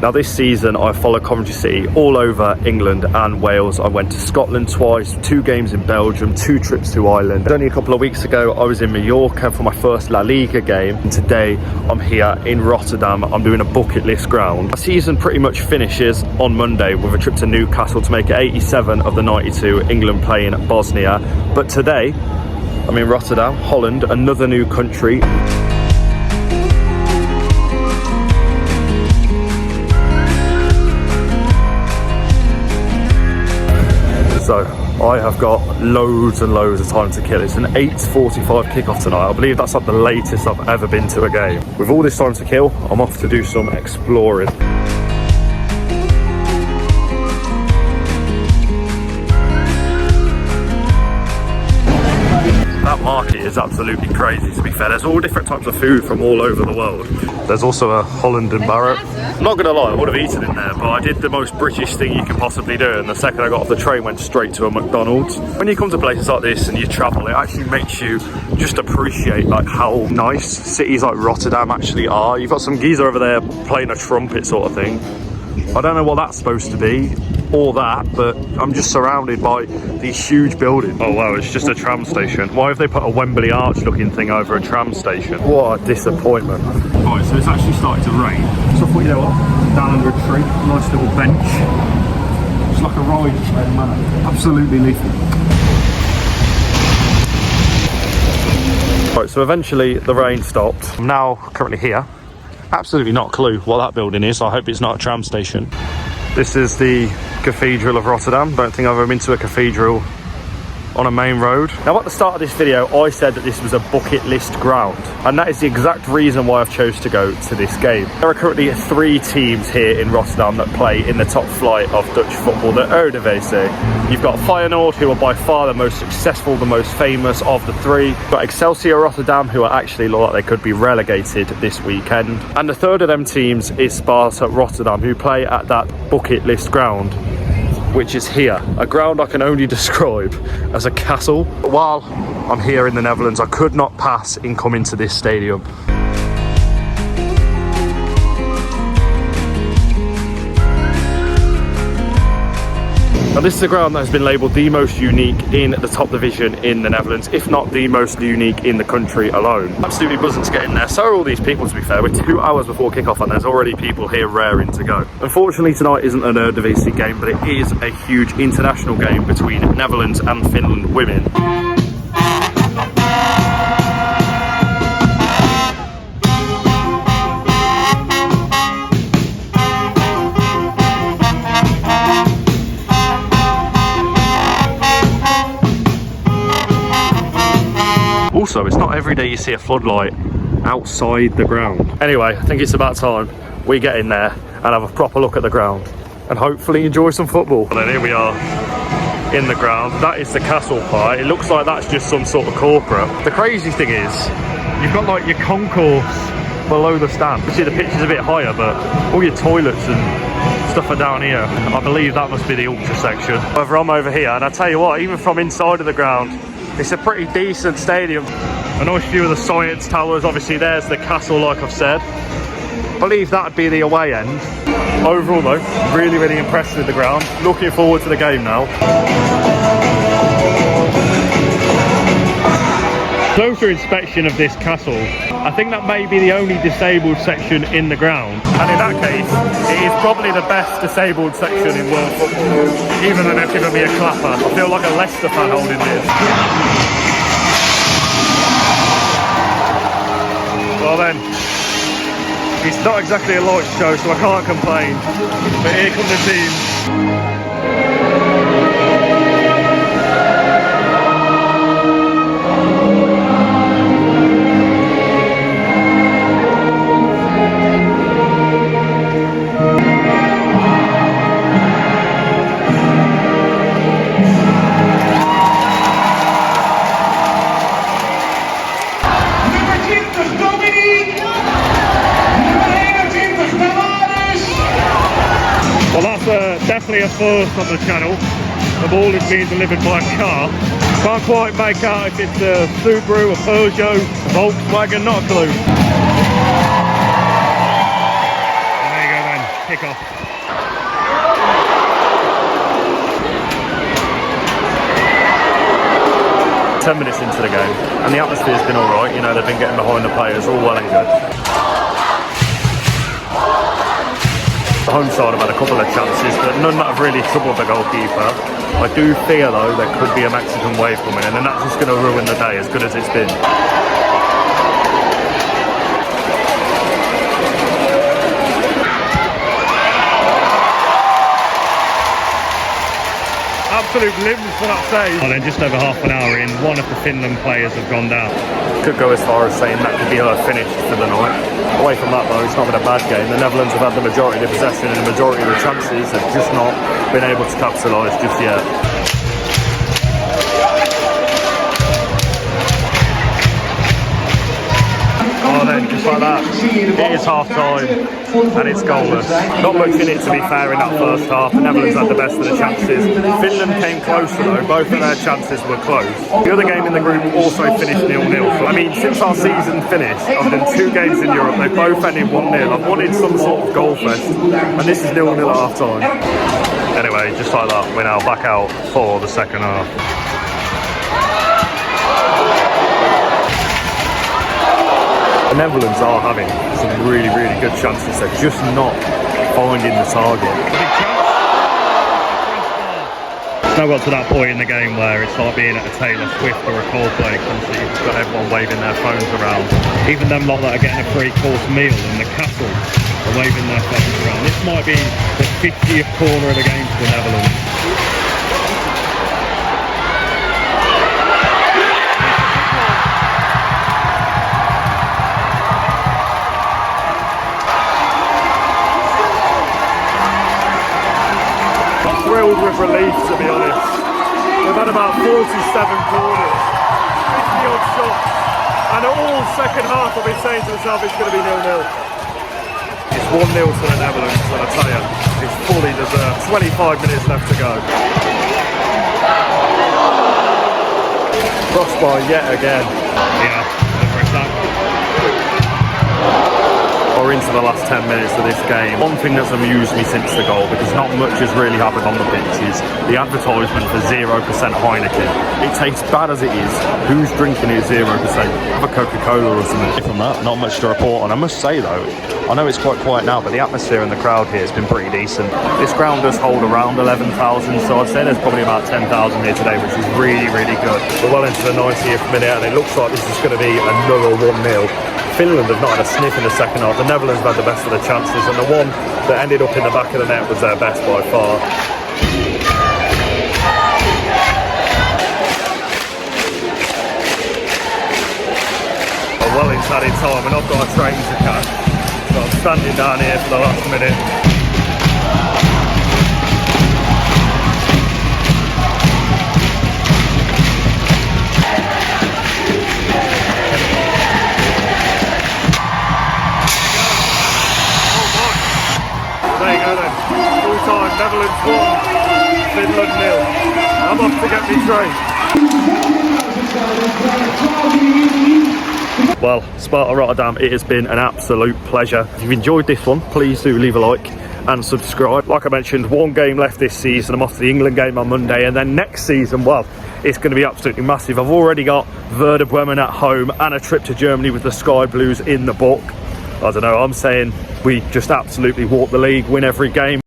Now this season I followed Coventry City all over England and Wales. I went to Scotland twice, 2 games in Belgium, 2 trips to Ireland. Only a couple of weeks ago I was in Mallorca for my first La Liga game, and today I'm here in Rotterdam. I'm doing a bucket list ground. The season pretty much finishes on Monday with a trip to Newcastle to make it 87 of the 92, England playing Bosnia. But today I'm in Rotterdam, Holland, another new country. So I have got loads and loads of time to kill. It's an 8:45 kickoff tonight. I believe that's like the latest I've ever been to a game. With all this time to kill, I'm off to do some exploring. That market is absolutely crazy, to be fair. There's all different types of food from all over the world. There's also a Holland and Barrett. I'm not gonna lie, I would have eaten in there, but I did the most British thing you can possibly do, and the second I got off the train went straight to a McDonald's. When you come to places like this and you travel, it actually makes you just appreciate like how nice cities like Rotterdam actually are. You've got some geezer over there playing a trumpet sort of thing. I don't know what that's supposed to be, or that, but I'm just surrounded by these huge buildings. Oh wow, it's just a tram station. Why have they put a Wembley Arch looking thing over a tram station? What a disappointment. Right, so it's actually starting to rain. So I thought, you know what, down under a tree, nice little bench. It's like a ride train, man. Absolutely lethal. Right, so eventually the rain stopped. I'm now currently here. Absolutely not a clue what that building is. I hope it's not a tram station. This is the Cathedral of Rotterdam. Don't think I've ever been to a cathedral on a main road. Now at the start of this video I said that this was a bucket list ground, and that is the exact reason why I've chose to go to this game. There are currently 3 teams here in Rotterdam that play in the top flight of Dutch football, the Eredivisie. You've got Feyenoord, who are by far the most successful, the most famous of the 3. You've got Excelsior Rotterdam, who are actually look like they could be relegated this weekend. And the third of them teams is Sparta Rotterdam, who play at that bucket list ground, which is here, a ground I can only describe as a castle. But while I'm here in the Netherlands, I could not pass in coming to this stadium. Now this is a ground that has been labelled the most unique in the top division in the Netherlands, if not the most unique in the country alone. Absolutely buzzing to get in there. So are all these people, to be fair. We're 2 hours before kickoff and there's already people here raring to go. Unfortunately tonight isn't an Eredivisie game, but it is a huge international game between Netherlands and Finland Women. Also, it's not every day you see a floodlight outside the ground. Anyway, I think it's about time we get in there and have a proper look at the ground and hopefully enjoy some football. And then here we are in the ground. That is the castle part. It looks like that's just some sort of corporate. The crazy thing is, you've got like your concourse below the stand. You see the pitch is a bit higher, but all your toilets and stuff are down here. I believe that must be the ultra section. However, I'm over here, and I tell you what, even from inside of the ground, it's a pretty decent stadium. A nice view of the science towers. Obviously there's the castle, like I've said. I believe that'd be the away end. Overall though, really impressed with the ground. Looking forward to the game now. Closer inspection of this castle, I think that may be the only disabled section in the ground. And in that case, it is probably the best disabled section in world football. Even though they've given me a clapper, I feel like a Leicester fan holding this. Well then, it's not exactly a light show, so I can't complain. But here come the team. Definitely a first on the channel. The ball is being delivered by a car. Can't quite make out if it's a Subaru, a Peugeot, a Volkswagen, not a clue. And there you go then, kick-off. 10 minutes into the game, and the atmosphere's been all right. You know, they've been getting behind the players, all well and good. The home side have had a couple of chances, but none that have really troubled the goalkeeper. I do fear, though, there could be a Mexican wave coming in, and that's just going to ruin the day, as good as it's been. Absolute limbs for that save. And then just over half an hour in, one of the Finland players have gone down. Could go as far as saying that could be her finish for the night. Away from that though, it's not been a bad game. The Netherlands have had the majority of the possession and the majority of the chances. They've just not been able to capitalise just yet. Oh, then just like that, it is half time and it's goalless. Not much in it, to be fair, in that first half. The Netherlands had the best of the chances. Finland came closer though, both of their chances were close. The other game in the group also finished 0-0. I mean, since our season finished, I've done 2 games in Europe, they both ended 1-0. I've wanted some sort of goal fest, and this is 0-0 at half time. Anyway, just like that, we're now back out for the second half. The Netherlands are having some really, really good chances. They're just not finding the target. It's now got to that point in the game where it's like being at a Taylor Swift or a Coldplay concert. You've got everyone waving their phones around. Even them lot that are getting a 3-course meal in the castle are waving their phones around. This might be the 50th corner of the game for the Netherlands. Thrilled with relief, to be honest. We've had about 47 corners, 50 odd shots, and all second half I've been saying to myself it's going to be 0-0. It's 1-0 to the Netherlands, and I tell you, it's fully deserved. 25 minutes left to go. Crossbar yet again. Yeah, over attack. Or into the last 10 minutes of this game. One thing that's amused me since the goal, because not much has really happened on the pitch, is the advertisement for 0% Heineken. It tastes bad as it is. Who's drinking it 0%? Have a Coca-Cola or something. From that, not much to report on. I must say though, I know it's quite quiet now, but the atmosphere and the crowd here has been pretty decent. This ground does hold around 11,000, so I'd say there's probably about 10,000 here today, which is really, really good. We're well into the 90th minute, and it looks like this is going to be another 1-0. Finland have not had a sniff in the second half. The Netherlands have had the best of the chances, and the one that ended up in the back of the net was their best by far. Well into added time, and I've got a train to catch, so I'm standing down here for the last minute. There you go then, full time, Netherlands 1, Finland 0. I'm off to get me train. Well, Sparta Rotterdam, it has been an absolute pleasure. If you've enjoyed this one, please do leave a like and subscribe. Like I mentioned, 1 game left this season. I'm off to the England game on Monday, and then next season, well, it's going to be absolutely massive. I've already got Werder Bremen at home and a trip to Germany with the Sky Blues in the book. I don't know, I'm saying we just absolutely walk the league, win every game.